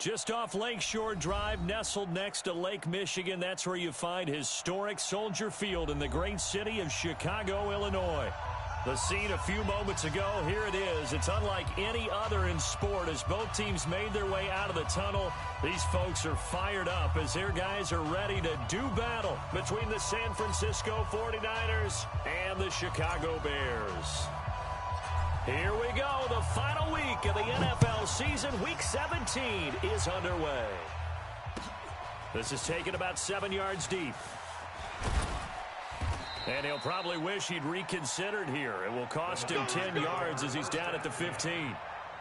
Just off Lakeshore Drive, nestled next to Lake Michigan, that's where you find historic Soldier Field in the great city of Chicago, Illinois. The scene a few moments ago, here it is. It's unlike any other in sport as both teams made their way out of the tunnel. These folks are fired up as their guys are ready to do battle between the San Francisco 49ers and the Chicago Bears. Here we go. The final week of the NFL season. Week 17 is underway. This is taken about 7 yards deep. And he'll probably wish he'd reconsidered here. It will cost him 10 yards as he's down at the 15.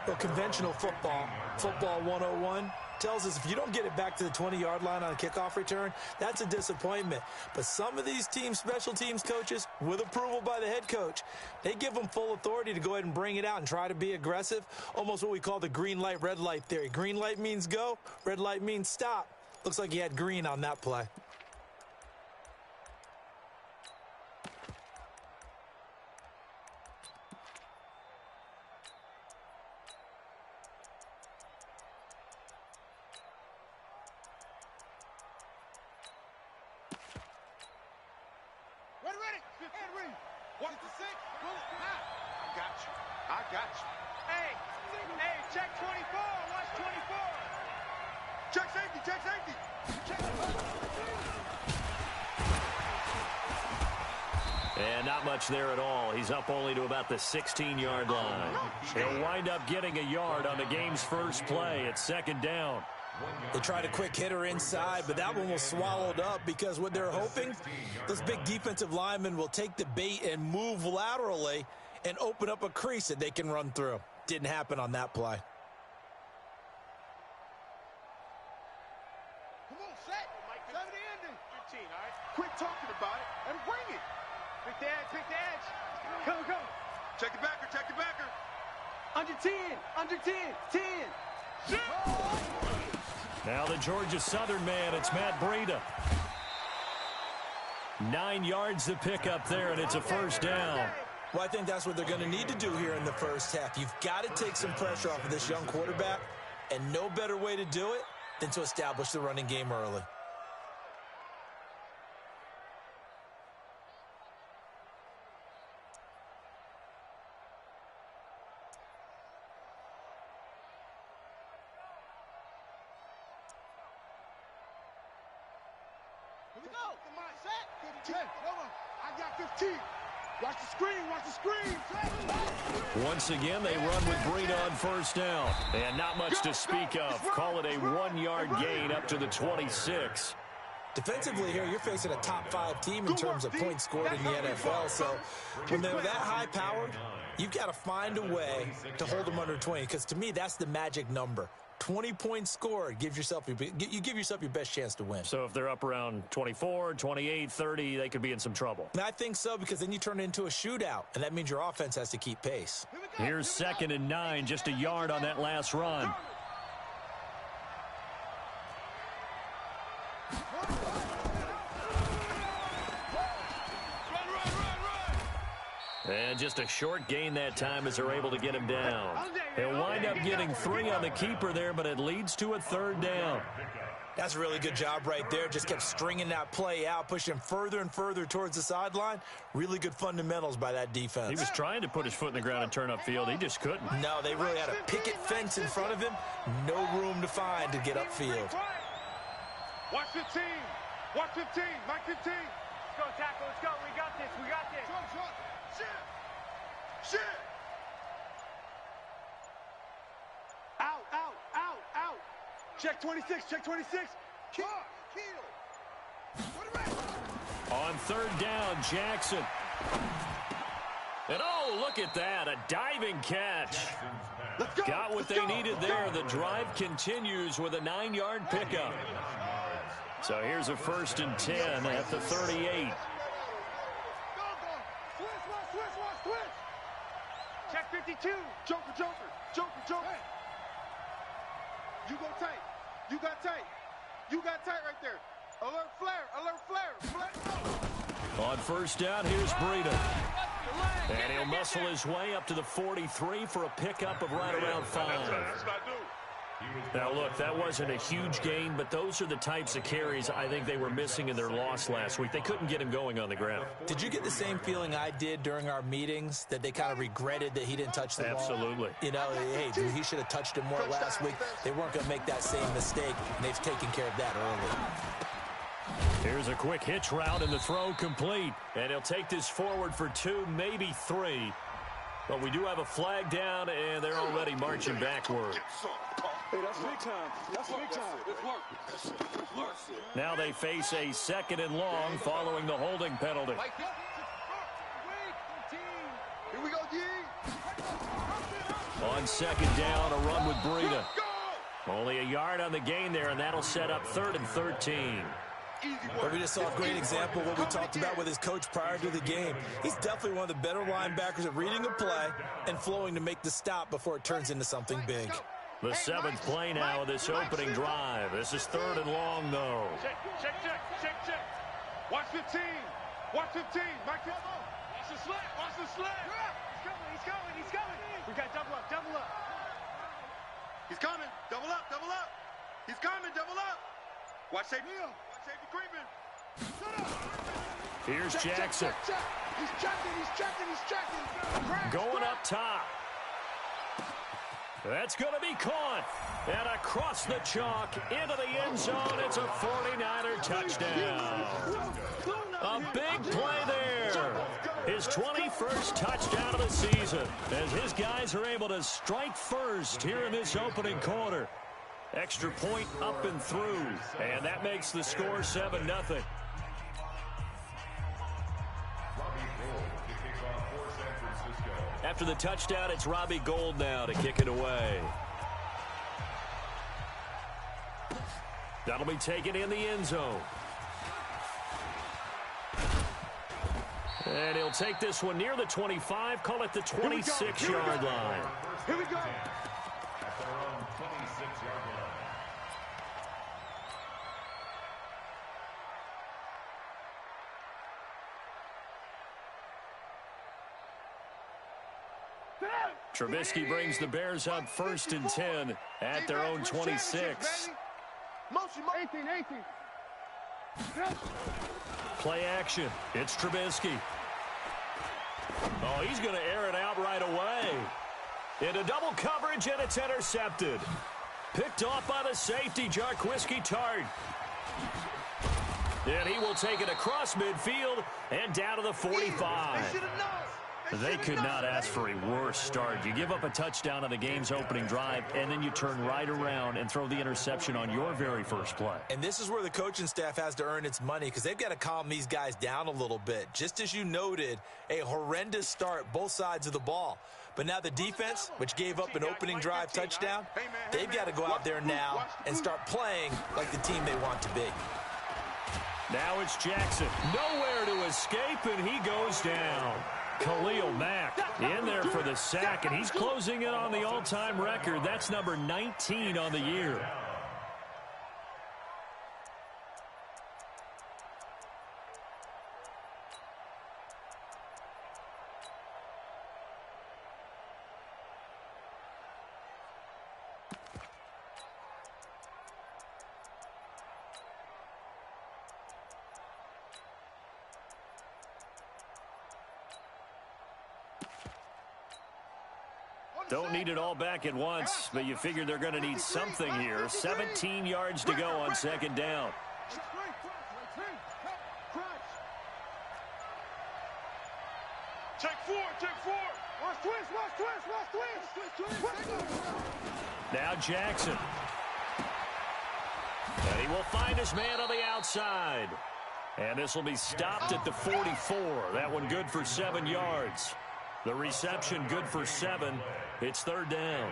Well, conventional football 101, tells us if you don't get it back to the 20-yard line on a kickoff return, that's a disappointment. But some of these special teams coaches, with approval by the head coach, they give them full authority to go ahead and bring it out and try to be aggressive, almost what we call the green light, red light theory. Green light means go, red light means stop. Looks like he had green on that play. And not much there at all. He's up only to about the 16-yard line. He'll wind up getting a yard on the game's first play. It's second down. They tried a quick hitter inside, but that one was swallowed up because what they're hoping, those big defensive linemen will take the bait and move laterally and open up a crease that they can run through. Didn't happen on that play. Come on, set. 70 ending. 15, all right? Quit talking about it and bring it. Pick the edge, pick the edge. Come. Check the backer, check the backer. Under 10, 10. Shoot! Now the Georgia Southern man, it's Matt Breida. 9 yards to pick up there, and it's a first down. Well, I think that's what they're going to need to do here in the first half. You've got to take some pressure off of this young quarterback, and no better way to do it than to establish the running game early. Here we go. Come on, set. 10. Come on. I got 15. Watch the screen. Watch the screen. Once again, they run with Breida on first down. And not much to speak of. Call it a 1-yard gain up to the 26. Defensively here, you're facing a top-5 team in terms of points scored in the NFL. So when they're that high-powered, you've got to find a way to hold them under 20. Because to me, that's the magic number. 20 points scored, you give yourself your best chance to win. So if they're up around 24, 28, 30, they could be in some trouble. And I think so, because then you turn it into a shootout, and that means your offense has to keep pace. Here's 2nd and 9, just a yard on that last run. And just a short gain that time as they're able to get him down. They'll wind up getting 3 on the keeper there, but it leads to a third down. That's a really good job right there. Just kept stringing that play out, pushing him further and further towards the sideline. Really good fundamentals by that defense. He was trying to put his foot in the ground and turn upfield. He just couldn't. No, they really had a picket fence in front of him. No room to find to get upfield. Watch 15. Watch 15. Mike 15. Let's go, tackle. Let's go. We got this. We got this. Shit. Out. Check 26. Kill. On third down, Jackson. And oh, look at that. A diving catch. Let's go. Got what they needed there. The drive continues with a 9-yard pickup. So here's a 1st and 10 at the 38. Switch. Check 52. Joker. You go tight. You got tight right there. Alert flare. On first down, here's Breida. And he'll muscle his way up to the 43 for a pickup of right around 5. That's what I do. Now, look, that wasn't a huge gain, but those are the types of carries I think they were missing in their loss last week. They couldn't get him going on the ground. Did you get the same feeling I did during our meetings, that they kind of regretted that he didn't touch the ball? Absolutely. You know, hey, he should have touched it more last week. They weren't going to make that same mistake, and they've taken care of that early. Here's a quick hitch route, and the throw complete. And he'll take this forward for 2, maybe 3. But we do have a flag down, and they're already marching backward. Hey, that's big time. That's big time. Now they face a 2nd and long following the holding penalty. Here we go, D. On 2nd down, a run with Breida. Only a yard on the gain there, and that'll set up 3rd and 13. But we just saw a great example of what we talked about with his coach prior to the game. He's definitely one of the better linebackers at reading a play and flowing to make the stop before it turns into something big. The 7th play now of this opening drive. This is 3rd and long, though. Check. Watch 15. Watch 15. Mike, watch the slant. Watch the slant. He's coming. We got double up. He's coming. Double up. He's coming. Double up. Watch safety creeping. Here's Jackson. Check. He's checking. Going up top. That's going to be caught. And across the chalk into the end zone. It's a 49er touchdown. A big play there. His 21st touchdown of the season as his guys are able to strike first here in this opening quarter. Extra point up and through. And that makes the score 7-0. After the touchdown, it's Robbie Gould now to kick it away. That'll be taken in the end zone. And he'll take this one near the 25, call it the 26-yard line. Here we go. Trubisky brings the Bears up 1st and 10 at their own 26. Motion, 18. Play action. It's Trubisky. Oh, he's going to air it out right away. Into double coverage, and it's intercepted. Picked off by the safety, Jarquiski Tart. And he will take it across midfield and down to the 45. They could not ask for a worse start. You give up a touchdown on the game's opening drive, and then you turn right around and throw the interception on your very first play. And this is where the coaching staff has to earn its money, because they've got to calm these guys down a little bit. Just as you noted, a horrendous start, both sides of the ball. But now the defense, which gave up an opening drive touchdown, they've got to go out there now and start playing like the team they want to be. Now it's Jackson. Nowhere to escape, and he goes down. Khalil Mack in there for the sack, and he's closing in on the all-time record. That's number 19 on the year. Don't need it all back at once, but you figure they're going to need something here. 17 yards to go on 2nd down. Check four. Watch twist. Now Jackson. And he will find his man on the outside. And this will be stopped at the 44. That one good for 7 yards. The reception good for 7. It's 3rd down.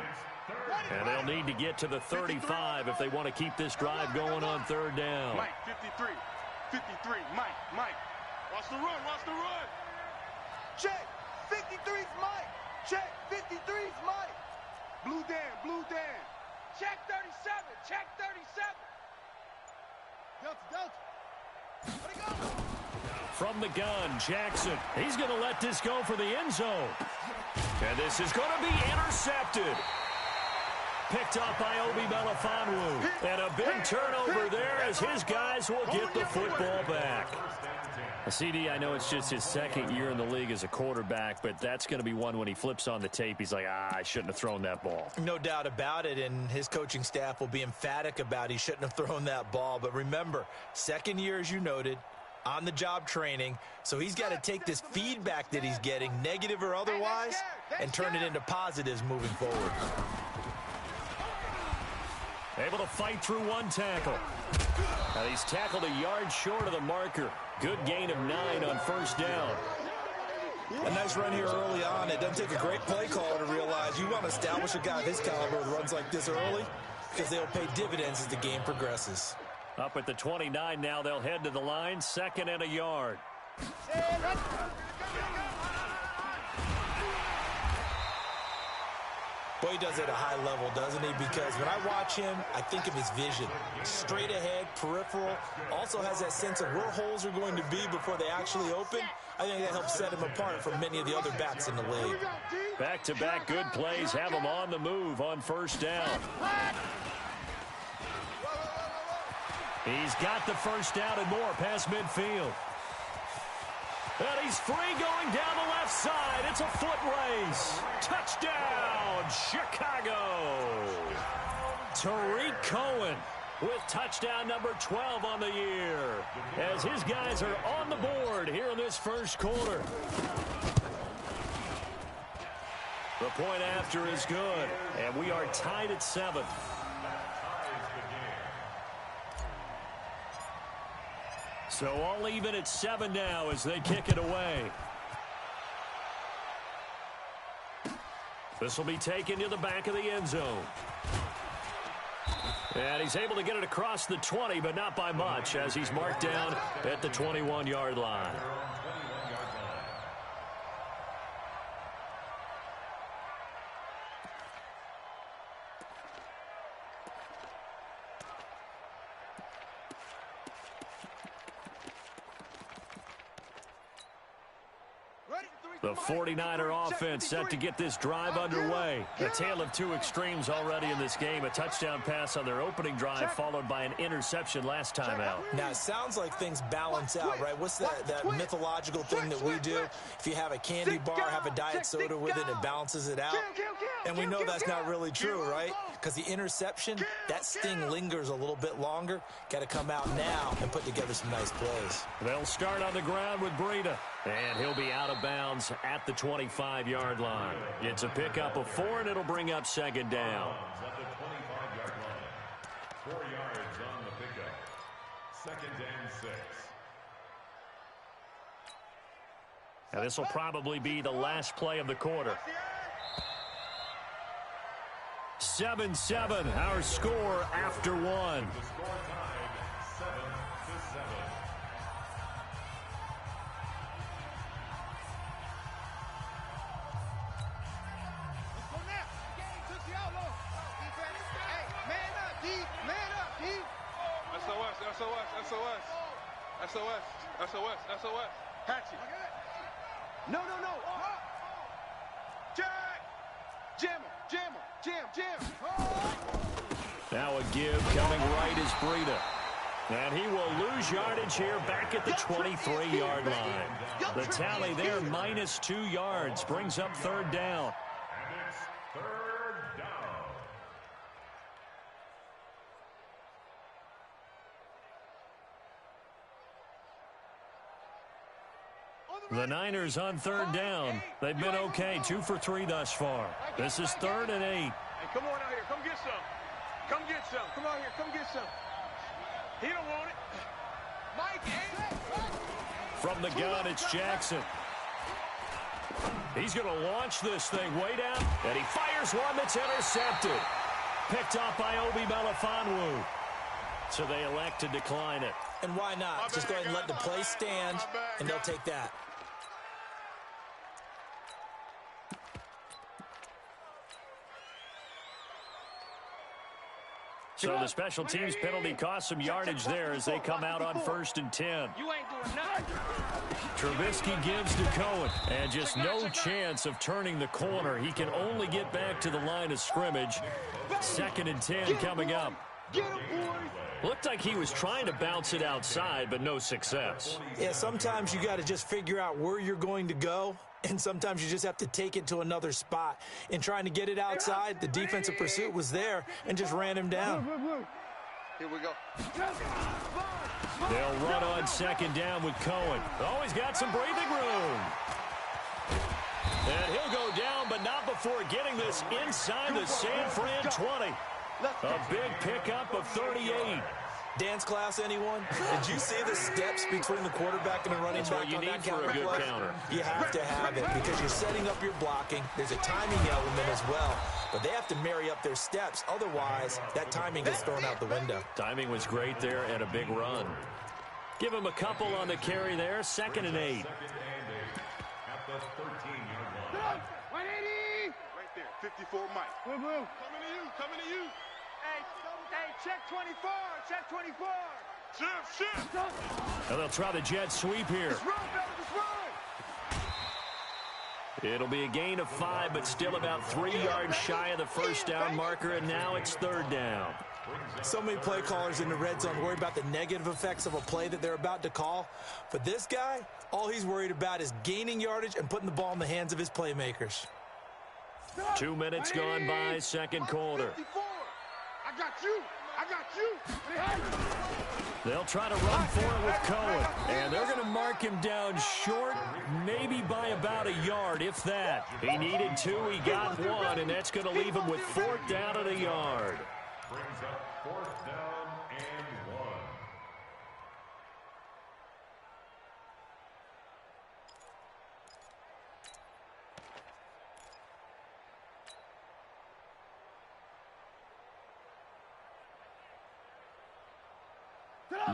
And they'll need to get to the 35 if they want to keep this drive going on 3rd down. Mike, 53. Mike. Watch the run. Check. 53's Mike. Check. 53's Mike. Blue Dan. Check 37. Delta. Where'd he go? From the gun, Jackson. He's going to let this go for the end zone. And this is going to be intercepted. picked up by Obi Melifonwu. And a big turnover there as his guys will get the football back. CD, I know it's just his second year in the league as a quarterback, but that's going to be one when he flips on the tape. He's like, I shouldn't have thrown that ball. No doubt about it, and his coaching staff will be emphatic about he shouldn't have thrown that ball. But remember, second year, as you noted, on-the-job training, so he's got to take this feedback that he's getting, negative or otherwise, and turn it into positives moving forward. Able to fight through one tackle. Now he's tackled a yard short of the marker. Good gain of 9 on first down. A nice run here early on. It doesn't take a great play caller to realize you want to establish a guy of his caliber with runs like this early because they'll pay dividends as the game progresses. Up at the 29 now, they'll head to the line, 2nd and a yard. Boy, he does it at a high level, doesn't he? Because when I watch him, I think of his vision. Straight ahead, peripheral. Also has that sense of where holes are going to be before they actually open. I think that helps set him apart from many of the other backs in the league. Back-to-back good plays have him on the move on first down. He's got the first down and more past midfield. And he's free going down the left side. It's a foot race. Touchdown, Chicago. Tariq Cohen with touchdown number 12 on the year as his guys are on the board here in this first quarter. The point after is good, and we are tied at 7. So all even at 7 now as they kick it away. This will be taken to the back of the end zone. And he's able to get it across the 20, but not by much as he's marked down at the 21-yard line. The 49er offense set to get this drive underway. A tale of two extremes already in this game. A touchdown pass on their opening drive followed by an interception last time out. Now, it sounds like things balance out, right? What's that mythological thing that we do? If you have a candy bar, have a diet soda with it, it balances it out. And we know that's not really true, right? Because the interception, that sting lingers a little bit longer. Got to come out now and put together some nice plays. They'll start on the ground with Breida. And he'll be out of bounds at the 25-yard line. It's a pickup of 4, and it'll bring up 2nd down. At the 25-yard line. 4 yards on the pickup. 2nd and 6. Now this will probably be the last play of the quarter. 7-7, our score after 1. The score tied 7-7. SOS. Hatchet. No. Jack. Jam. Now a give coming right is Breida. And he will lose yardage here back at the 23-yard line. The tally there, minus 2 yards, brings up 3rd down. And it's 3rd down. The Niners on 3rd down. They've been okay, 2 for 3 thus far. This is 3rd and 8. Hey, come on out here. Come get some. Come out here. Come get some. He don't want it. Mike, From the gun, it's Jackson. He's going to launch this thing way down, and he fires one that's intercepted. Picked up by Obi Melifonwu. So they elect to decline it. And why not? Just go ahead and let the play stand, and they'll take that. So the special teams penalty cost some yardage there as they come out on 1st and 10. You ain't doing nothing. Trubisky gives to Cohen, and just no chance of turning the corner. He can only get back to the line of scrimmage. 2nd and 10 coming up. Get him, boys. Looked like he was trying to bounce it outside, but no success. Yeah, sometimes you got to just figure out where you're going to go, and sometimes you just have to take it to another spot. In trying to get it outside, the defensive pursuit was there and just ran him down. Here we go. They'll run on 2nd down with Cohen. Oh, he's got some breathing room. And he'll go down, but not before getting this inside the San Fran 20. A big pickup of 38. Dance class, anyone? Did you see the steps between the quarterback and the running That's back what you on need that for a good play? counter. You have to have it because you're setting up your blocking. There's a timing element as well, but they have to marry up their steps. Otherwise, that timing gets thrown out the window. Timing was great there and a big run. Give him a couple on the carry there. 2nd and 8. At the 13-yard line. 180. Right there, 54 Mike. Coming to you, coming to you. Hey, check 24, check 24. Shift. And they'll try the jet sweep here. Just run, brother, just run. It'll be a gain of 5, but still about 3 yards shy of the first down marker, and now it's 3rd down. So many play callers in the red zone worry about the negative effects of a play that they're about to call. But this guy, all he's worried about is gaining yardage and putting the ball in the hands of his playmakers. 2 minutes gone by, 2nd quarter. 54. I got you. I got you. They'll try to run for it with Cohen, and they're going to mark him down short, maybe by about a yard, if that. He needed 2, he got 1, and that's going to leave him with 4th down and a yard. Brings up 4th down and 1.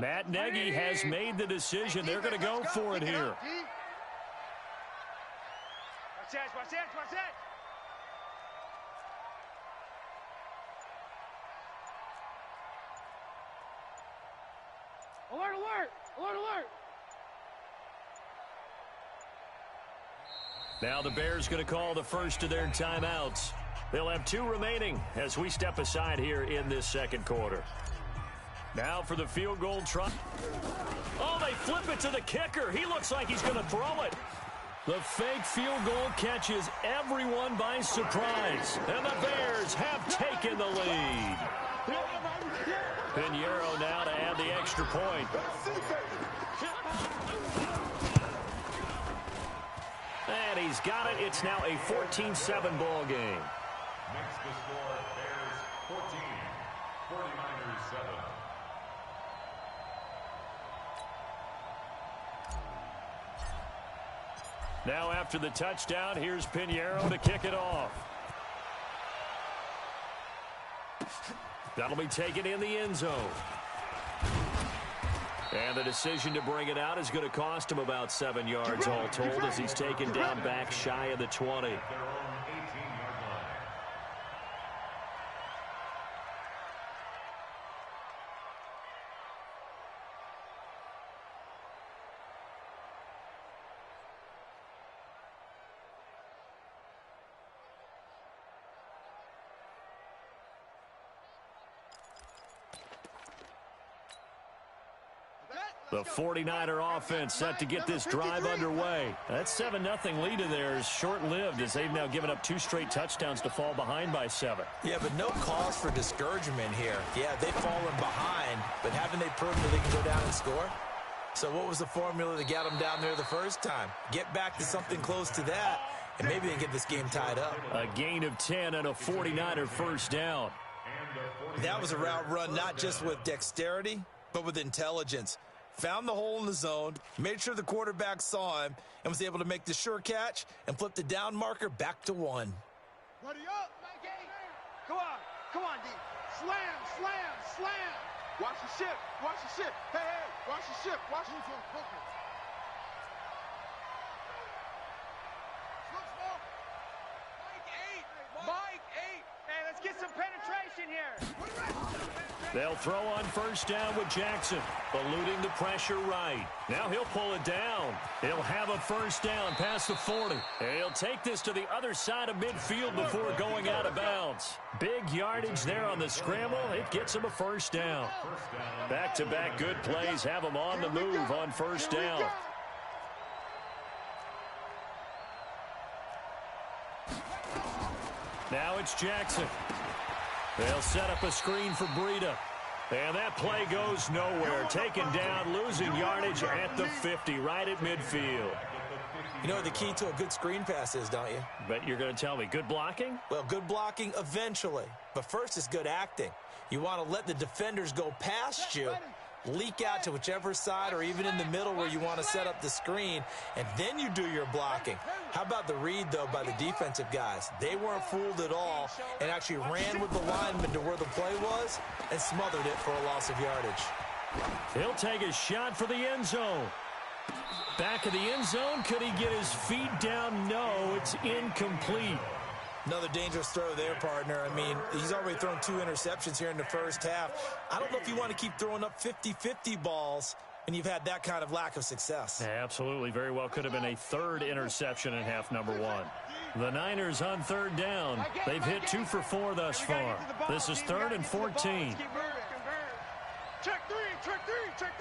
Matt Nagy has made the decision. They're going to go for it here. Watch that, watch that, watch that. Alert, alert, alert, alert. Now the Bears going to call the first of their timeouts. They'll have 2 remaining as we step aside here in this 2nd quarter. Now for the field goal try. Oh, they flip it to the kicker. He looks like he's going to throw it. The fake field goal catches everyone by surprise. And the Bears have taken the lead. Pinheiro now to add the extra point. And he's got it. It's now a 14-7 ball game. Next to score, Bears 14, 49ers 7. Now after the touchdown, here's Pinheiro to kick it off. That'll be taken in the end zone. And the decision to bring it out is going to cost him about 7 yards all told as he's taken down back shy of the 20. Their own 18-yard line. The 49er offense set to get this drive underway. That 7-0 lead of theirs short-lived as they've now given up 2 straight touchdowns to fall behind by 7. Yeah, but no cause for discouragement here. Yeah, they've fallen behind, but haven't they proven that they can go down and score? So what was the formula that got them down there the first time? Get back to something close to that, and maybe they get this game tied up. A gain of 10 and a 49er first down. That was a route run not just with dexterity, but with intelligence. Found the hole in the zone, made sure the quarterback saw him, and was able to make the sure catch and flip the down marker back to 1. Ready up, come on, D. Slam, slam, slam. Watch the ship, watch the ship. Hey, watch the ship, watch the ship. Mike 8. Hey, let's get some penetration here. They'll throw on first down with Jackson, eluding the pressure right. Now he'll pull it down. He'll have a first down past the 40. And he'll take this to the other side of midfield before going out of bounds. Big yardage there on the scramble. It gets him a first down. Back-to-back good plays have him on the move on first down. Now it's Jackson. They'll set up a screen for Breida. And that play goes nowhere. Taken down, losing yardage at the 50, right at midfield. You know what the key to a good screen pass is, don't you? Bet you're going to tell me. Good blocking? Well, good blocking eventually. But first is good acting. You want to let the defenders go past you, leak out to whichever side or even in the middle where you want to set up the screen, and then you do your blocking. How about the read, though, by the defensive guys? They weren't fooled at all and actually ran with the lineman to where the play was and smothered it for a loss of yardage. He'll take a shot for the end zone. Back of the end zone. Could he get his feet down? No, it's incomplete. Another dangerous throw there, partner. I mean, he's already thrown 2 interceptions here in the first half. I don't know if you want to keep throwing up 50-50 balls and you've had that kind of lack of success. Yeah, absolutely. Very well could have been a 3rd interception in half number 1. The Niners on 3rd down. They've hit 2 for 4 thus far. This is 3rd and 14. Check 3, check 36.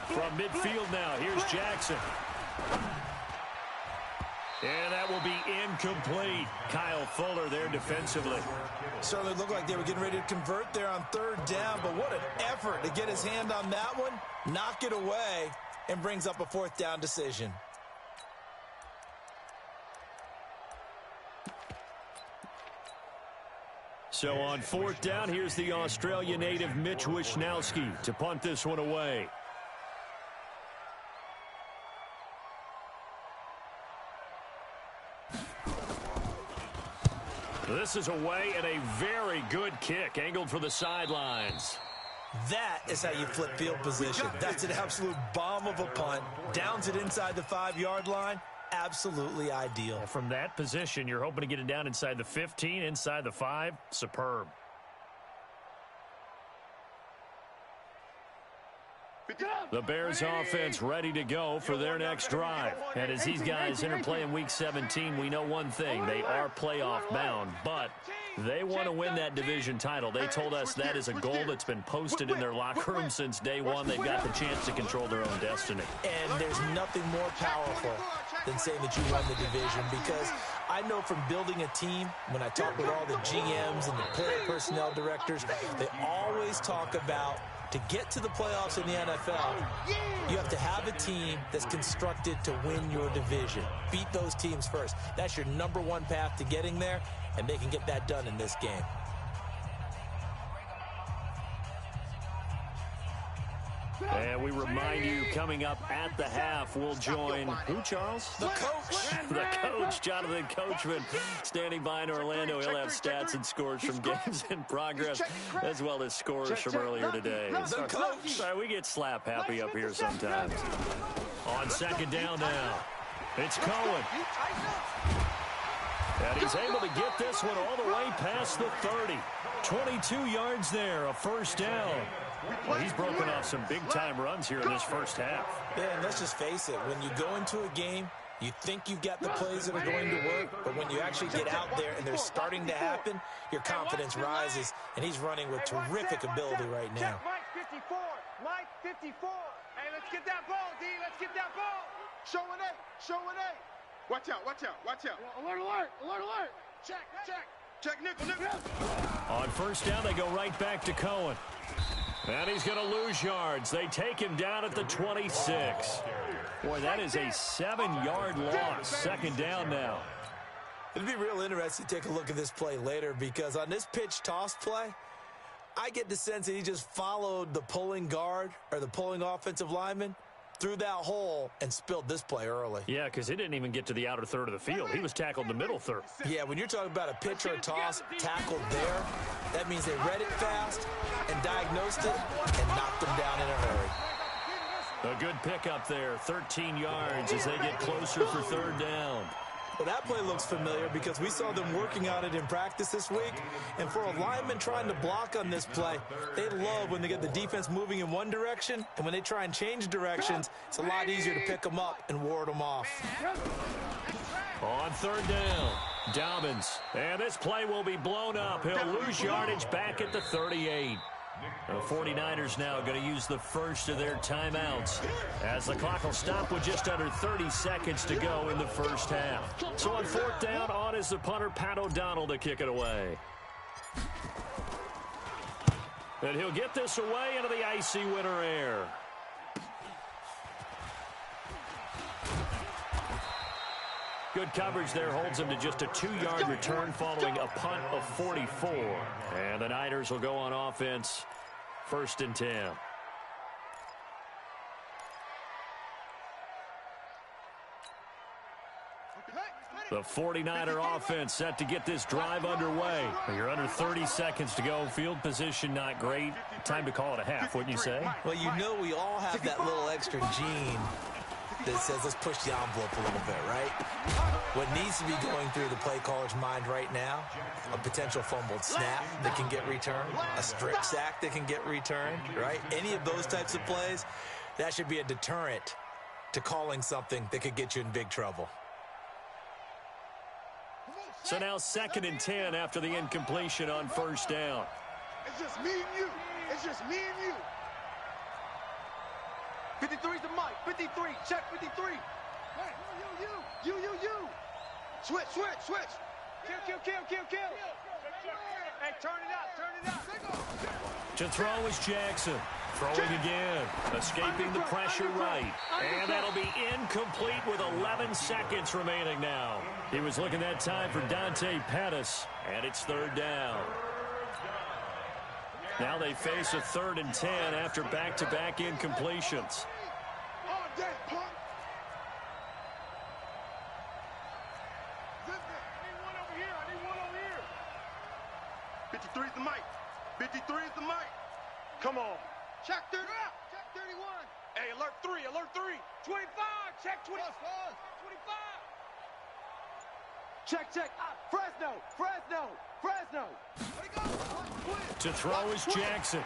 From midfield now, here's Jackson. And that will be incomplete. Kyle Fuller there defensively. Certainly looked like they were getting ready to convert there on 3rd down, but what an effort to get his hand on that one, knock it away, and brings up a 4th down decision. So on 4th down, here's the Australia native Mitch Wishnowski to punt this one away. This is away and a very good kick angled for the sidelines. That is how you flip field position. That's an absolute bomb of a punt. Downs it inside the 5-yard line. Absolutely ideal. From that position, you're hoping to get it down inside the 15, inside the 5. Superb. The Bears offense ready to go for their next drive. And as these guys interplay in Week 17, we know one thing. They are playoff bound, but they want to win that division title. They told us that is a goal that's been posted in their locker room since day one. They've got the chance to control their own destiny. And there's nothing more powerful than saying that you won the division, because I know from building a team, when I talk with all the GMs and the player personnel directors, they always talk about, to get to the playoffs in the NFL, you have to have a team that's constructed to win your division. Beat those teams first. That's your #1 path to getting there, and they can get that done in this game. And we remind you, coming up at the half, we'll join, who, Charles? The coach. The coach, Jonathan Coachman, standing by in Orlando. He'll have stats and scores from games in progress, as well as scores from earlier today. The coach. Sorry, we get slap happy up here sometimes. On 2nd down now, it's Cohen. And he's able to get this one all the way past the 30. 22 yards there, a first down. Well, he's broken off some big-time runs here in this first half. Yeah, and let's just face it. When you go into a game, you think you've got the plays that are going to work, but when you actually get out there and they're starting to happen, your confidence rises, and he's running with terrific ability right now. Mike 54. Mike 54. Hey, let's get that ball, D. Let's get that ball. Show an 8. Show an 8. Watch out. Watch out. Watch out. Alert, alert. Alert, alert. Check. Check. Check, nickel, nickel. On first down, they go right back to Cohen. And he's going to lose yards. They take him down at the 26. Boy, that is a 7-yard loss. 2nd down now. It'd be real interesting to take a look at this play later, because on this pitch toss play, I get the sense that he just followed the pulling guard or the pulling offensive lineman through that hole and spilled this play early. Yeah, because he didn't even get to the outer third of the field. He was tackled in the middle third. Yeah, when you're talking about a pitch or a toss tackled there, that means they read it fast and diagnosed it and knocked them down in a hurry. A good pickup there, 13 yards as they get closer for 3rd down. Well, that play looks familiar because we saw them working on it in practice this week. And for a lineman trying to block on this play, they love when they get the defense moving in one direction. And when they try and change directions, it's a lot easier to pick them up and ward them off. On third down, Dobbins. And this play will be blown up. He'll lose yardage back at the 38. The 49ers now going to use the first of their timeouts as the clock will stop with just under 30 seconds to go in the first half. So on fourth down, on is the punter, Pat O'Donnell, to kick it away. And he'll get this away into the icy winter air. Good coverage there holds him to just a 2-yard return following a punt of 44. And the Niners will go on offense, 1st and 10. The 49er offense set to get this drive underway. You're under 30 seconds to go. Field position not great. Time to call it a half, wouldn't you say? Well, you know we all have that little extra gene that says let's push the envelope a little bit, right? What needs to be going through the play caller's mind right now, a potential fumbled snap that can get returned, a strip sack that can get returned, right? Any of those types of plays, that should be a deterrent to calling something that could get you in big trouble. So now 2nd and 10 after the incompletion on first down. It's just me and you. It's just me and you. 53's the mic. 53. Check 53. Hey, you. Switch. Kill. Hey, turn it out. To throw is Jackson. Throwing again. Escaping the pressure right. And that'll be incomplete with 11 seconds remaining now. He was looking that time for Dante Pettis. And it's 3rd down. Now they face a 3rd and 10 after back-to-back incompletions. All day, punk. I need one over here. 53's the mic. 53's the mic. Come on. Check 30. Check 31. Hey, alert 3. 25. Check 25. 25. Check. Fresno. To throw is Jackson.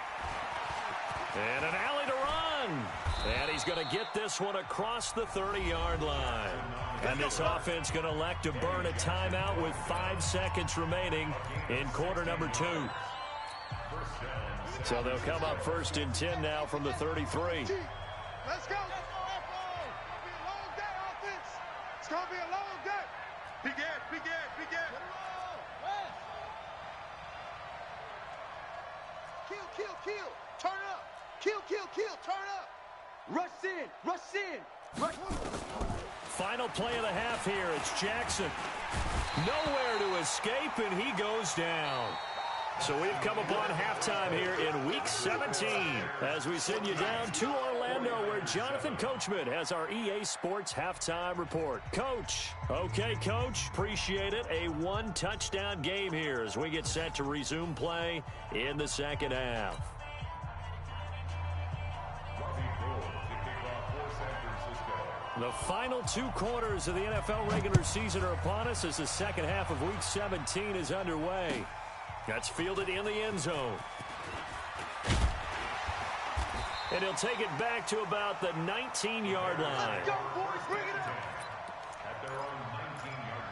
And an alley to run. And he's going to get this one across the 30-yard line. And this offense going to elect to burn a timeout with 5 seconds remaining in quarter number 2. So they'll come up 1st and 10 now from the 33. Let's go. It's going to be a long day, offense. It's going to be a long day. Big edge. Kill. Turn up. Kill. Turn up. Rush in. Final play of the half here. It's Jackson. Nowhere to escape, and he goes down. So we've come upon halftime here in Week 17 as we send you down to Orlando where Jonathan Coachman has our EA Sports Halftime Report. Coach. Okay, Coach. Appreciate it. A 1-touchdown game here as we get set to resume play in the second half. The final 2 quarters of the NFL regular season are upon us as the second half of Week 17 is underway. That's fielded in the end zone. And he'll take it back to about the 19-yard line. Let's go, boys. Bring it up. At their own 19-yard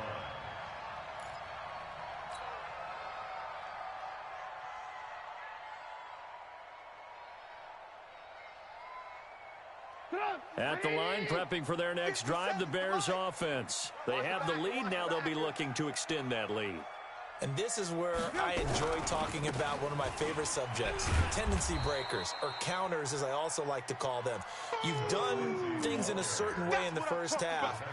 line. At the line, prepping for their next drive, the Bears offense. They have the lead. Now they'll be looking to extend that lead. And this is where I enjoy talking about one of my favorite subjects, tendency breakers, or counters as I also like to call them. You've done things in a certain way in the first half,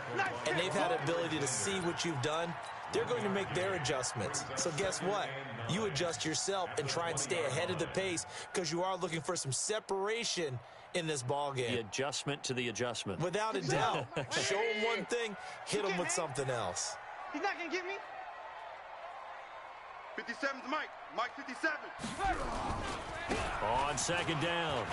and they've had the ability to see what you've done. They're going to make their adjustments. So guess what? You adjust yourself and try and stay ahead of the pace because you are looking for some separation in this ball game. The adjustment to the adjustment. Without a doubt. Show them one thing, hit them with something else. He's not going to get me. 57's Mike. Mike 57. On second down,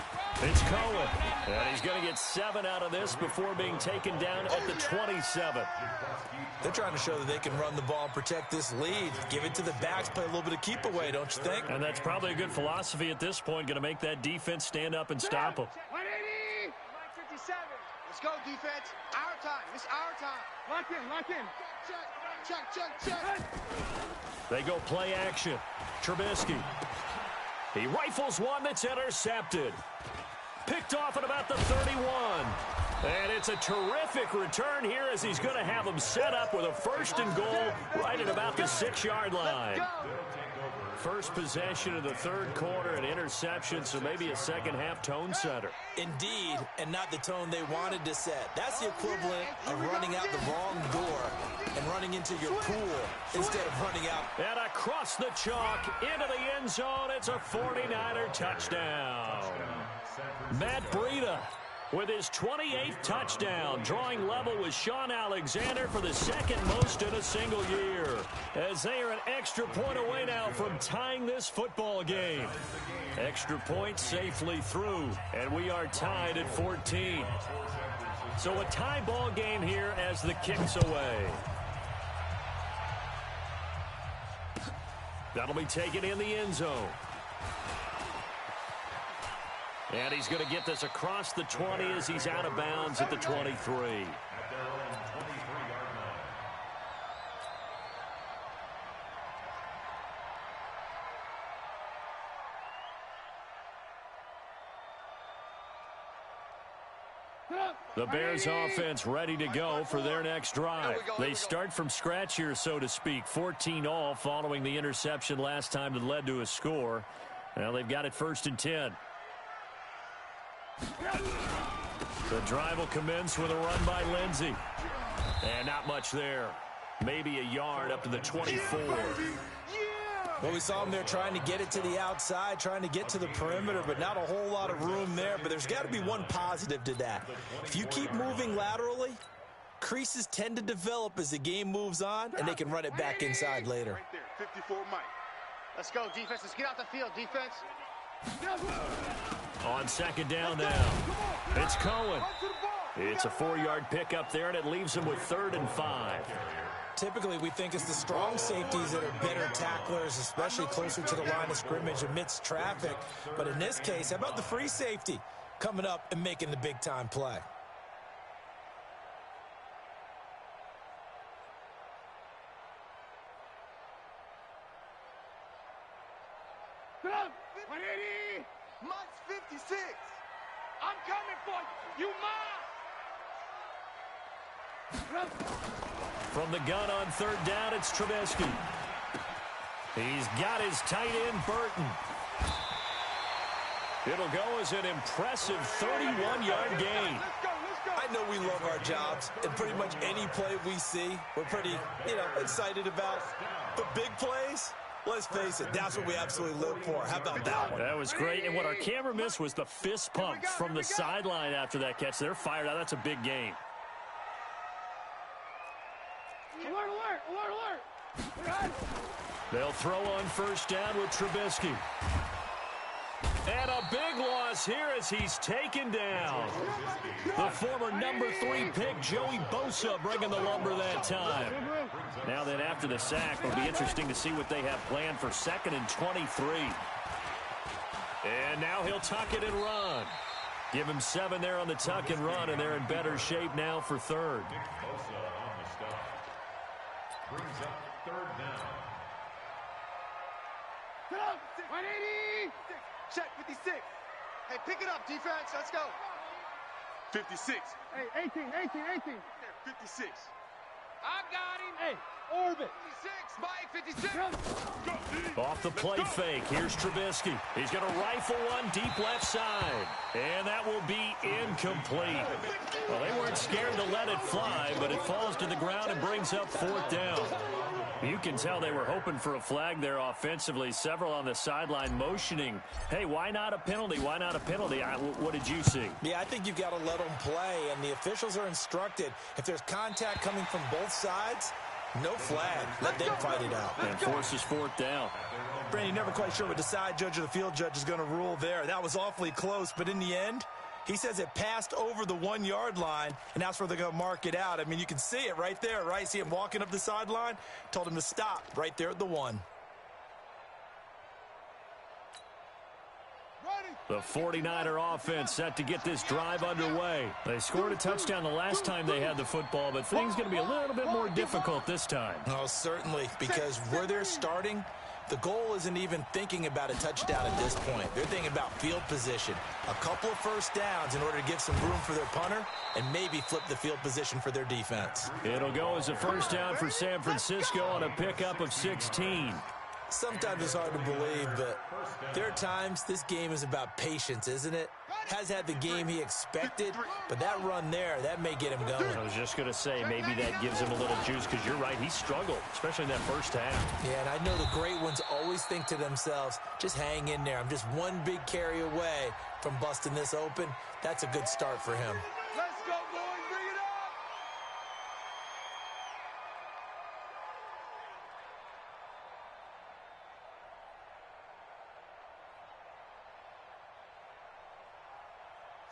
it's Cohen. And he's going to get 7 out of this before being taken down at the 27. They're trying to show that they can run the ball and protect this lead. Give it to the backs, play a little bit of keep away, don't you think? And that's probably a good philosophy at this point, going to make that defense stand up and stop them. 180! 57. Let's go, defense. Our time. It's our time. Lock in, lock in. Check. They go play action. Trubisky. He rifles one that's intercepted. Picked off at about the 31. And it's a terrific return here as he's going to have them set up with a 1st and goal right at about the 6-yard line. First possession of the 3rd quarter, an interception, so maybe a second-half tone setter. Indeed, and not the tone they wanted to set. That's the equivalent of running out the wrong door and running into your pool instead of running out. And across the chalk, into the end zone, it's a 49er touchdown. Matt Breida with his 28th touchdown, drawing level with Sean Alexander for the 2nd most in a single year, as they are an extra point away now from tying this football game. Extra point safely through, and we are tied at 14. So a tie ball game here as the kick's away. That'll be taken in the end zone. And he's going to get this across the 20 as he's out of bounds at the 23. At their own 23-yard line. The Bears offense ready to go for their next drive. They start from scratch here, so to speak. 14-all following the interception last time that led to a score. Now they've got it 1st and 10. The drive will commence with a run by Lindsey. And not much there. Maybe a yard up to the 24. Well, we saw him there trying to get it to the outside, trying to get to the perimeter, but not a whole lot of room there. But there's got to be one positive to that. If you keep moving laterally, creases tend to develop as the game moves on, and they can run it back inside later. Right there, 54 Mike. Let's go, defense. Let's get out the field, defense. On second down now, it's Cohen. It's a 4-yard pickup there, and it leaves him with 3rd and 5. Typically, we think it's the strong safeties that are better tacklers, especially closer to the line of scrimmage amidst traffic. But in this case, how about the free safety coming up and making the big-time play? Mike's 56. I'm coming for you. You mine. From the gun on 3rd down, it's Trubisky. He's got his tight end, Burton. It'll go as an impressive 31-yard gain. I know we love our jobs, and pretty much any play we see, we're pretty, excited about. The big plays, let's face it, that's what we absolutely live for. How about that one? That was great, and what our camera missed was the fist pump from the sideline after that catch. They're fired out. That's a big gain. Alert. They'll throw on 1st down with Trubisky. And a big loss here as he's taken down. The former number 3 pick, Joey Bosa, bringing the lumber that time. Now then, after the sack, it'll be interesting to see what they have planned for 2nd and 23. And now he'll tuck it and run. Give him 7 there on the tuck and run, and they're in better shape now for 3rd. Bosa on the stop. Brings up 3rd down. 180. Check 56. Hey, pick it up, defense. Let's go. 56. Hey, 18. 56. I got him. Hey, orbit. 56. Mike, 56. Off the play fake, here's Trubisky. He's going to rifle one deep left side. And that will be incomplete. Well, they weren't scared to let it fly, but it falls to the ground and brings up 4th down. You can tell they were hoping for a flag there offensively. Several on the sideline motioning. Hey, why not a penalty? Why not a penalty? What did you see? Yeah, I think you've got to let them play, and the officials are instructed if there's contact coming from both sides, No flag. Let them fight it out. And forces fourth down. Brandon, never quite sure what the side judge or the field judge is going to rule there. That was awfully close, but in the end, he says it passed over the 1 yard line, and that's where they're going to mark it out. I mean, you can see it right there, right? See him walking up the sideline? Told him to stop right there at the 1. The 49er offense set to get this drive underway. They scored a touchdown the last time they had the football, but things going to be a little bit more difficult this time. Oh, certainly, because where they're starting, the goal isn't even thinking about a touchdown at this point. They're thinking about field position. A couple of first downs in order to give some room for their punter and maybe flip the field position for their defense. It'll go as a first down for San Francisco on a pickup of 16. Sometimes it's hard to believe, but there are times this game is about patience, isn't it? Has had the game he expected, but that run there, that may get him going. I was just going to say, maybe that gives him a little juice, because you're right, he struggled, especially in that first half. Yeah, and I know the great ones always think to themselves, just hang in there. I'm just one big carry away from busting this open. That's a good start for him. Let's go, boys. Bring it up.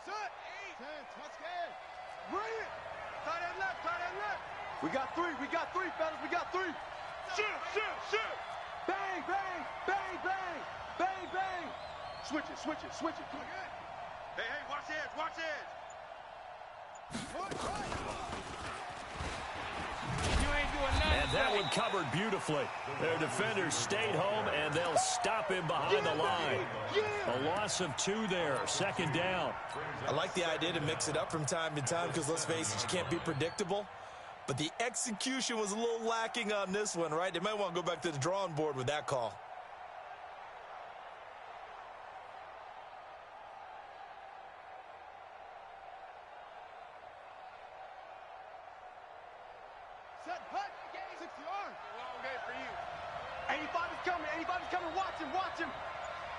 Set. Touch game. Bring it. Tight end left. Tight end left. We got three, fellas. We got three. Shoot. Bang, bang, bang, bang, bang, bang. Switch it. Hey, watch the edge. And that one covered beautifully. Their defenders stayed home, and they'll stop him behind the line. A loss of 2 there, second down. I like the idea to mix it up from time to time because, let's face it, you can't be predictable. But the execution was a little lacking on this one, right? They might want to go back to the drawing board with that call. Set, hut, 6 yards. Long day for you. 85 is coming. Watch him.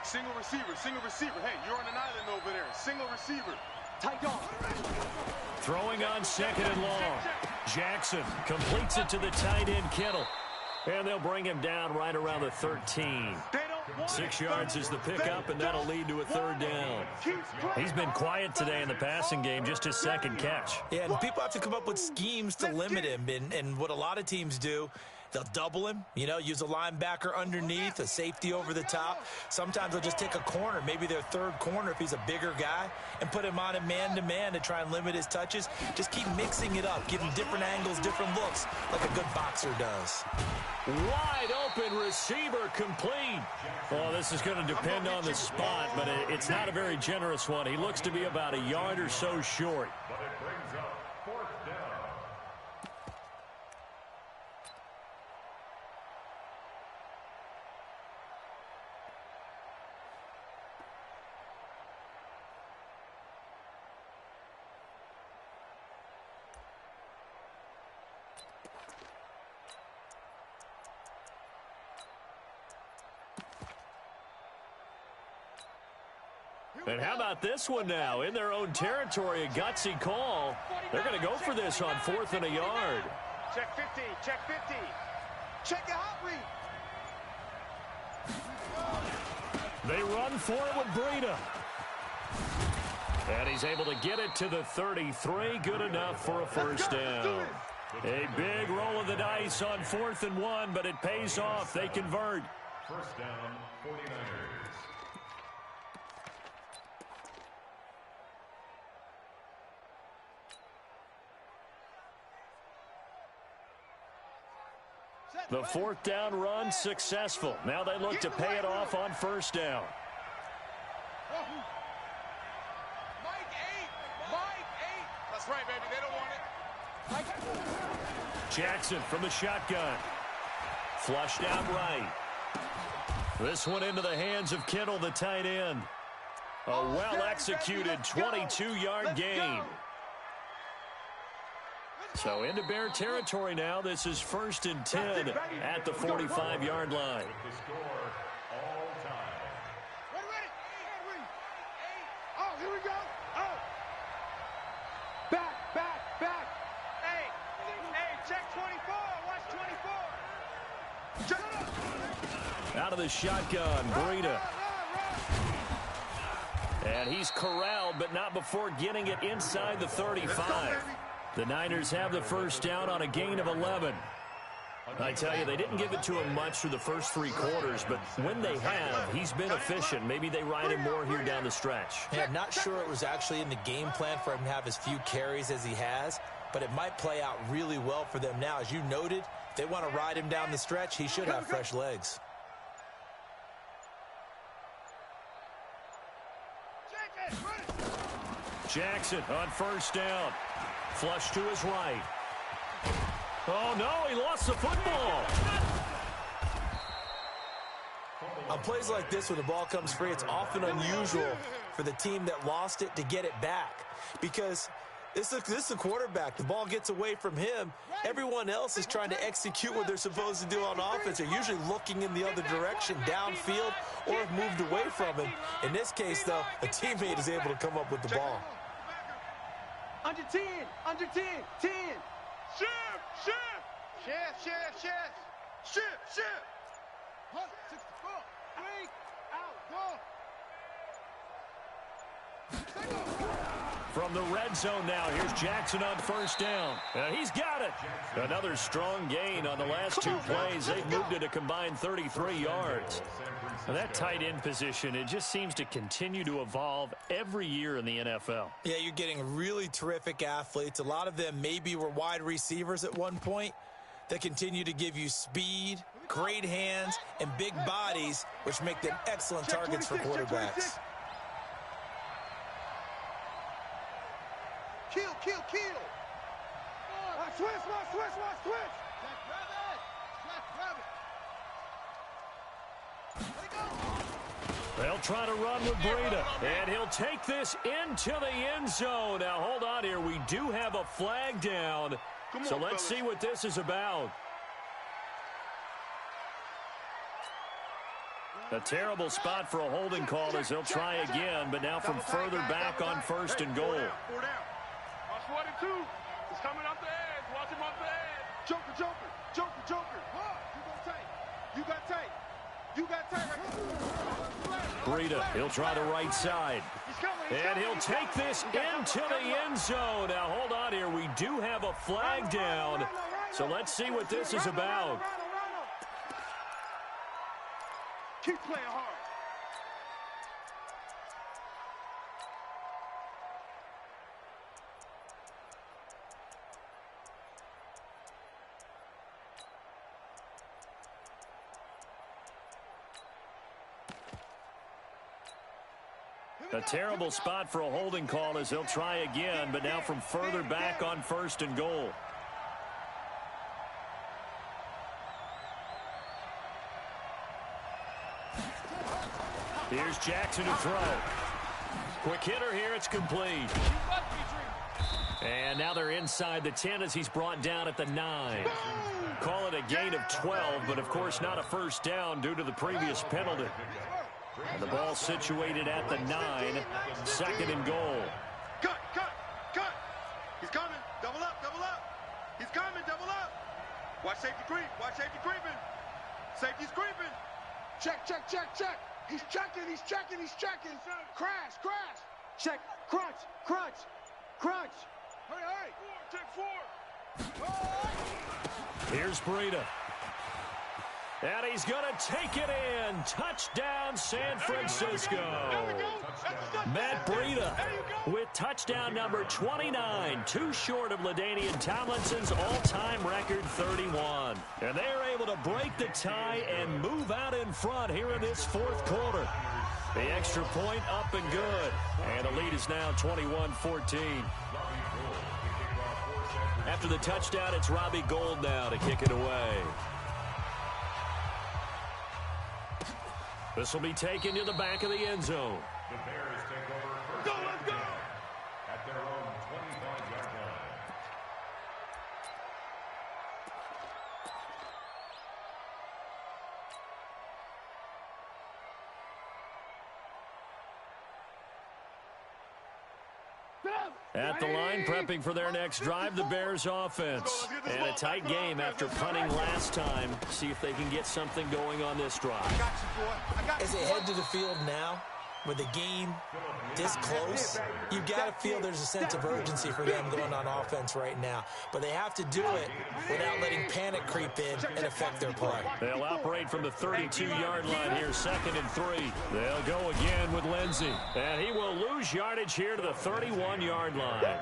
Single receiver. Hey, you're on an island over there. Single receiver. Tight dog. Throwing on second and long. Jackson completes it to the tight end, Kittle. And they'll bring him down right around the 13. 6 yards is the pickup, and that'll lead to a third down. He's been quiet today in the passing game, just his second catch. Yeah, and people have to come up with schemes to limit him. And what a lot of teams do, they'll double him, use a linebacker underneath, a safety over the top. Sometimes they'll just take a corner, maybe their third corner if he's a bigger guy, and put him on a man-to-man to try and limit his touches. Just keep mixing it up, give him different angles, different looks, like a good boxer does. Wide open receiver complete. Well, this is going to depend on the spot, but it's not a very generous one. He looks to be about a yard or so short. But it brings up fourth down. And how about this one now? In their own territory, a gutsy call. They're going to go for this on 4th and a yard. Check 50. Check your hot read. They run for it with Breida. And he's able to get it to the 33. Good enough for a first down. A big roll of the dice on 4th and 1, but it pays off. They convert. First down, 49ers. The 4th down run successful. Now they look to pay it off on first down. Mike 8. That's right, baby. They don't want it. Jackson from the shotgun. Flushed out right. This one into the hands of Kittle, the tight end. A well-executed 22-yard gain. So into Bear territory now. This is 1st and 10 at the 45-yard line. The score all time. Ready. Oh, here we go. Oh. Back. Hey, check 24. Watch Out of the shotgun, Breida. And he's corralled, but not before getting it inside the 35. The Niners have the first down on a gain of 11. I tell you, they didn't give it to him much through the first 3 quarters, but when they have, he's been efficient. Maybe they ride him more here down the stretch. Yeah, I'm not sure it was actually in the game plan for him to have as few carries as he has, but it might play out really well for them now. As you noted, if they want to ride him down the stretch, he should have fresh legs. Jackson on first down. Flush to his right. Oh, no, he lost the football. On plays like this, when the ball comes free, it's often unusual for the team that lost it to get it back. Because this is a quarterback. The ball gets away from him. Everyone else is trying to execute what they're supposed to do on offense. They're usually looking in the other direction, downfield, or have moved away from him. In this case, though, a teammate is able to come up with the ball. Under 10, under 10, 10. Shift, shift. Shift, shift, shift. Shift, shift. Hunt, 64. Wait, out, go. From the red zone now, here's Jackson on first down. And he's got it. Another strong gain on the last 2 plays. They've moved it a combined 33 yards. And that tight end position, it just seems to continue to evolve every year in the NFL. Yeah, you're getting really terrific athletes. A lot of them maybe were wide receivers at one point. They continue to give you speed, great hands, and big bodies, which make them excellent targets for quarterbacks. Kill, kill, kill. Watch, switch, watch, switch, watch, switch. They'll try to run with Breida, and he'll take this into the end zone. Now, hold on here. We do have a flag down, so let's see what this is about. A terrible spot for a holding call as they'll try again, but now from further back on first and goal. Watch 1 and 2. It's coming off the edge. Watch him off the edge. Joker, Joker, Joker, Joker. You got tight. You got tight. You got tight right there. Breida, he'll try the right side. And he'll take this into the end zone. Now, hold on here. We do have a flag down, so let's see what this is about. Keep playing hard. A terrible spot for a holding call as they'll try again, but now from further back on first and goal. Here's Jackson to throw. Quick hitter here, it's complete. And now they're inside the 10 as he's brought down at the 9. Call it a gain of 12, but of course not a first down due to the previous penalty. And the ball situated at the 9, second and goal. Cut, cut, cut. He's coming. Double up, double up. He's coming, double up. Watch safety creep. Watch safety creeping. Safety's creeping. Check, check, check, check. He's checking, he's checking, he's checking. Crash, crash. Check, crunch, crunch, crunch. Hurry, hurry. Check 4. Here's Breida. And he's going to take it in. Touchdown, San Francisco. Matt Breida with touchdown number 29. Too short of LaDainian Tomlinson's all-time record 31. And they're able to break the tie and move out in front here in this fourth quarter. The extra point up and good. And the lead is now 21-14. After the touchdown, it's Robbie Gould now to kick it away. This will be taken to the back of the end zone. The Bears take over first. Go, let's go. At their own 25-yard line. At the line, prepping for their next drive, the Bears offense. And a tight game after punting last time. See if they can get something going on this drive. As they head to the field now, with the game this close, you've got to feel there's a sense of urgency for them going on offense right now. But they have to do it without letting panic creep in and affect their play. They'll operate from the 32-yard line here, 2nd and 3. They'll go again with Lindsey. And he will lose yardage here to the 31-yard line.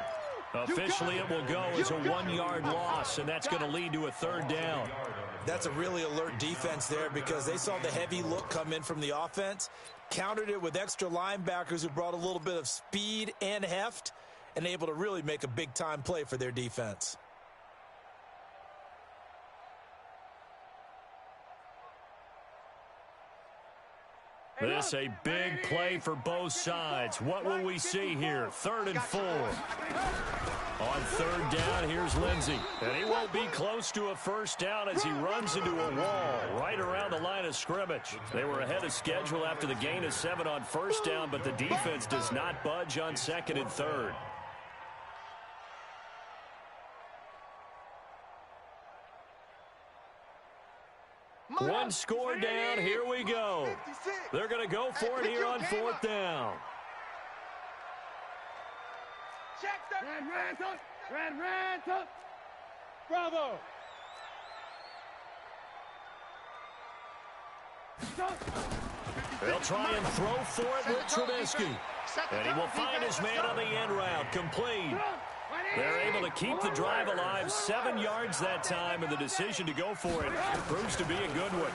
Officially, it will go as a 1-yard loss, and that's going to lead to a 3rd down. That's a really alert defense there because they saw the heavy look come in from the offense, countered it with extra linebackers who brought a little bit of speed and heft, and able to really make a big-time play for their defense. This a big play for both sides. What will we see here? 3rd and 4. On 3rd down, here's Lindsey. And he won't be close to a 1st down as he runs into a wall right around the line of scrimmage. They were ahead of schedule after the gain of 7 on 1st down, but the defense does not budge on 2nd and 3rd. One score down. Here we go. They're going to go for it here on 4th down. Bravo. They'll try and throw for it with Trubisky. And he will find his man on the end route. Complete. They're able to keep the drive alive. 7 yards that time, and the decision to go for it proves to be a good one.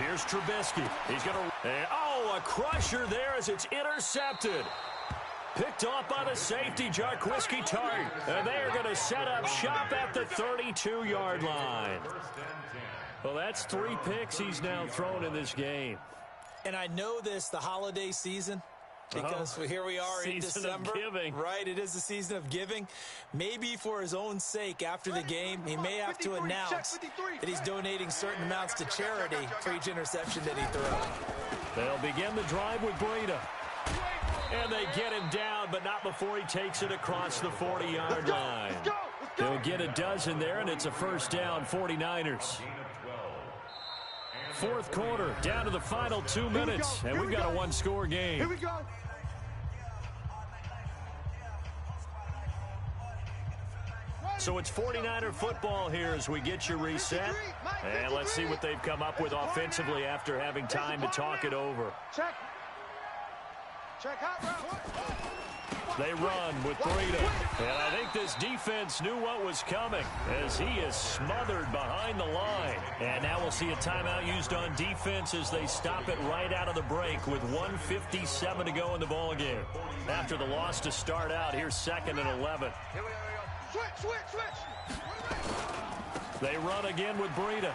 Here's Trubisky. He's going to... Oh, a crusher there as it's intercepted. Picked off by the safety, Jarquiski Tart. And they are going to set up shop at the 32-yard line. Well, that's 3 picks he's now thrown in this game. And I know this, the holiday season, because here we are in December. Season of giving. Right, it is the season of giving. Maybe for his own sake, after the game, he may have to announce that he's donating certain amounts to charity for each interception that he throws. They'll begin the drive with Breida. And they get him down, but not before he takes it across the 40-yard line. They'll get a dozen there, and it's a 1st down, 49ers. 4th quarter, down to the final 2 minutes, and we've got a 1-score game. Here we go. So it's 49er football here as we get you reset. And let's see what they've come up with offensively after having time to talk it over. Check. Check out route. They run with Breida. And I think this defense knew what was coming as he is smothered behind the line. And now we'll see a timeout used on defense as they stop it right out of the break with 1:57 to go in the ballgame. After the loss to start out, here's 2nd and 11. Switch. They run again with Breida.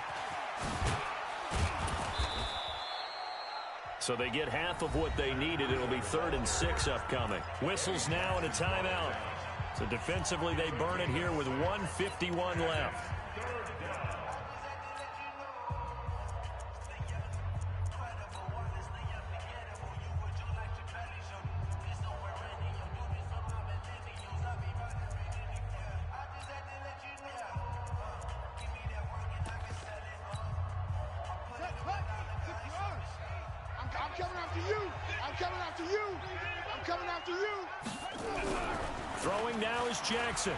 So they get half of what they needed. It'll be 3rd and 6 upcoming. Whistles now and a timeout. So defensively, they burn it here with 1:51 left. Throwing now is Jackson.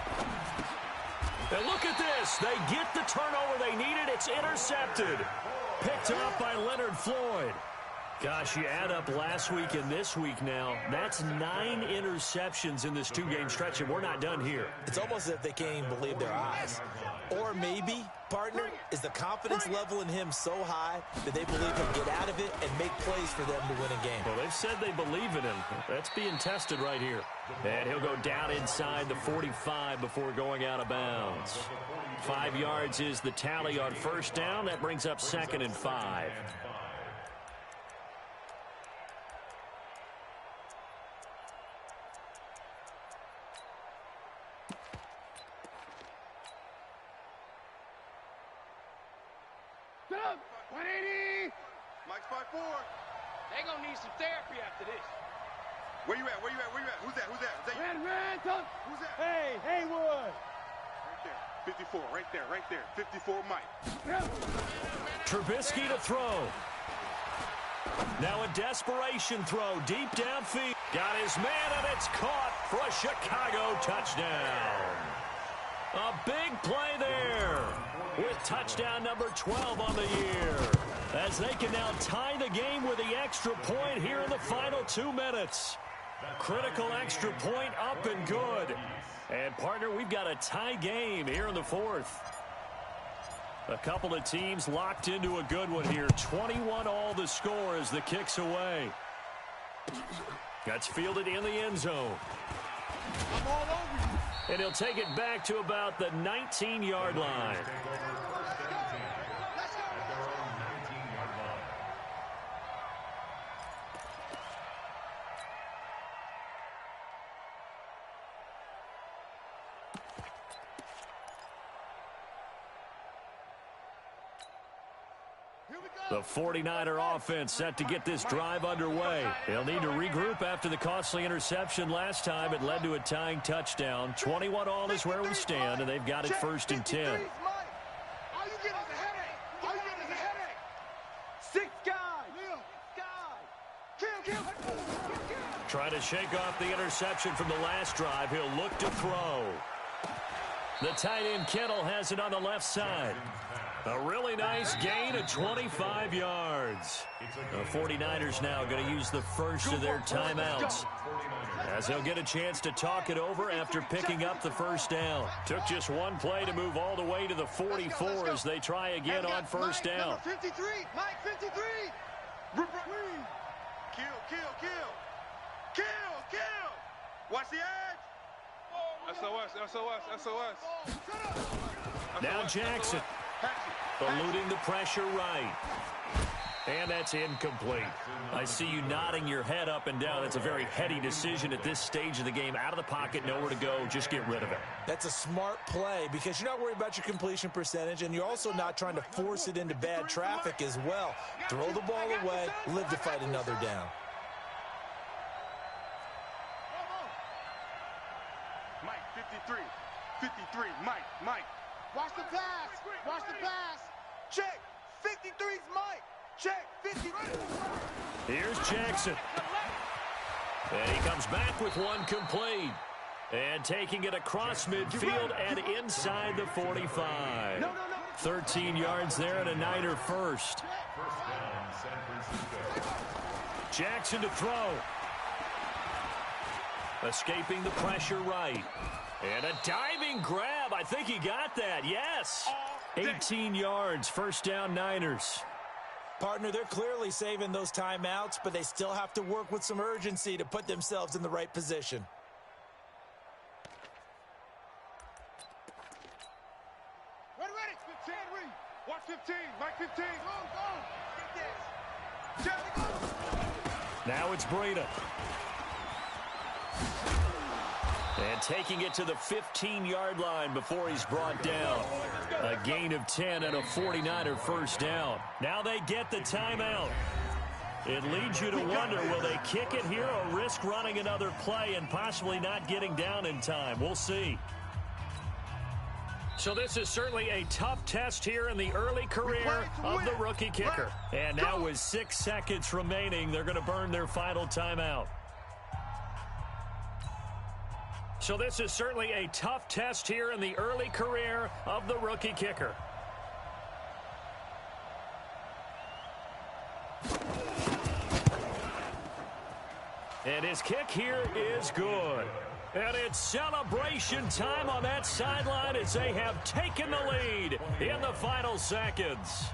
And look at this. They get the turnover they needed. It's intercepted. Picked up by Leonard Floyd. Gosh, you add up last week and this week now. That's 9 interceptions in this 2-game stretch, and we're not done here. It's almost as if they can't even believe their eyes. Or maybe, partner, is the confidence level in him so high that they believe he'll get out of it and make plays for them to win a game. Well, they've said they believe in him. That's being tested right here. And he'll go down inside the 45 before going out of bounds. 5 yards is the tally on 1st down. That brings up 2nd and 5. Mike's 5-4. They gonna need some therapy after this. Where you at? Where you at? Where you at? Who's that? Who's that? Is that you? Who's that? Hey, Haywood. Right there. 54. Right there. Right there. 54 Mike. Trubisky to throw. Now a desperation throw deep downfield. Got his man, and it's caught for a Chicago touchdown. A big play there with touchdown number 12 on the year, as they can now tie the game with the extra point here in the final 2 minutes. Critical extra point up and good. And, partner, we've got a tie game here in the fourth. A couple of teams locked into a good one here. 21 all the score as the kick's away. That's fielded in the end zone. I'm all over you. And he'll take it back to about the 19-yard line. The 49er offense set to get this drive underway. They'll need to regroup after the costly interception last time. It led to a tying touchdown. 21 all is where we stand, and they've got it first and 10. All you get is a headache. All you get is a headache. 6 guys. Kill. Trying to shake off the interception from the last drive. He'll look to throw. The tight end Kittle has it on the left side. A really nice gain of 25 yards. The 49ers now going to use the first of their timeouts, as they'll get a chance to talk it over after picking up the first down. Took just one play to move all the way to the 44 as they try again on first down. 53. Mike 53. Kill. Watch the edge. SOS. Now Jackson. Eluding the pressure right. And that's incomplete. I see you nodding your head up and down. That's a very heady decision at this stage of the game. Out of the pocket, nowhere to go. Just get rid of it. That's a smart play because you're not worried about your completion percentage, and you're also not trying to force it into bad traffic as well. Throw the ball away, live to fight another down. Mike 53. Mike. Watch the pass. Check. 53's Mike. Check. 53. Here's Jackson. And he comes back with one complete. And taking it across midfield and inside the 45. 13 yards there and a Niner first. Jackson to throw. Escaping the pressure right. And a diving grab. I think he got that. Yes. 18 yards. First down, Niners. Partner, they're clearly saving those timeouts, but they still have to work with some urgency to put themselves in the right position. Ready. 15, read. Watch 15. Mike 15. Go. Get this. Check. Now it's Breida. And taking it to the 15-yard line before he's brought down. A gain of 10 and a 49er first down. Now they get the timeout. It leads you to wonder, will they kick it here or risk running another play and possibly not getting down in time? We'll see. So this is certainly a tough test here in the early career of the rookie kicker. And now with 6 seconds remaining, they're going to burn their final timeout. So this is certainly a tough test here in the early career of the rookie kicker. And his kick here is good. And it's celebration time on that sideline as they have taken the lead in the final seconds.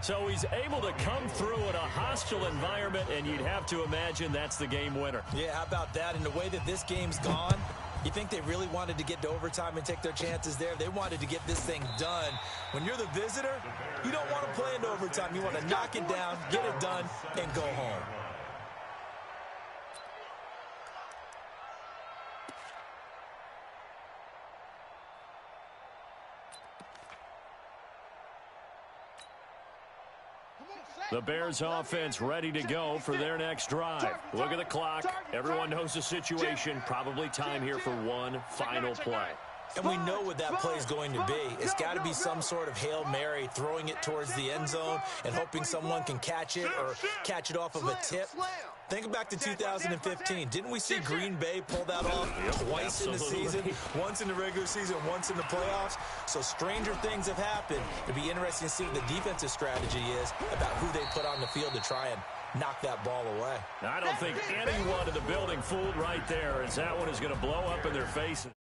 So he's able to come through in a hostile environment, and you'd have to imagine that's the game winner. Yeah, how about that? In the way that this game's gone, you think they really wanted to get to overtime and take their chances there? They wanted to get this thing done. When you're the visitor, you don't want to play into overtime. You want to knock it down, get it done, and go home. The Bears offense ready to go for their next drive. Look at the clock. Everyone knows the situation. Probably time here for one final play. And we know what that play is going to be. It's got to be some sort of Hail Mary, throwing it towards the end zone and hoping someone can catch it or catch it off of a tip. Think back to 2015. Didn't we see Green Bay pull that off twice in the season? Once in the regular season, once in the playoffs. So stranger things have happened. It'd be interesting to see what the defensive strategy is about who they put on the field to try and knock that ball away. I don't think anyone in the building fooled right there, as that one is going to blow up in their faces.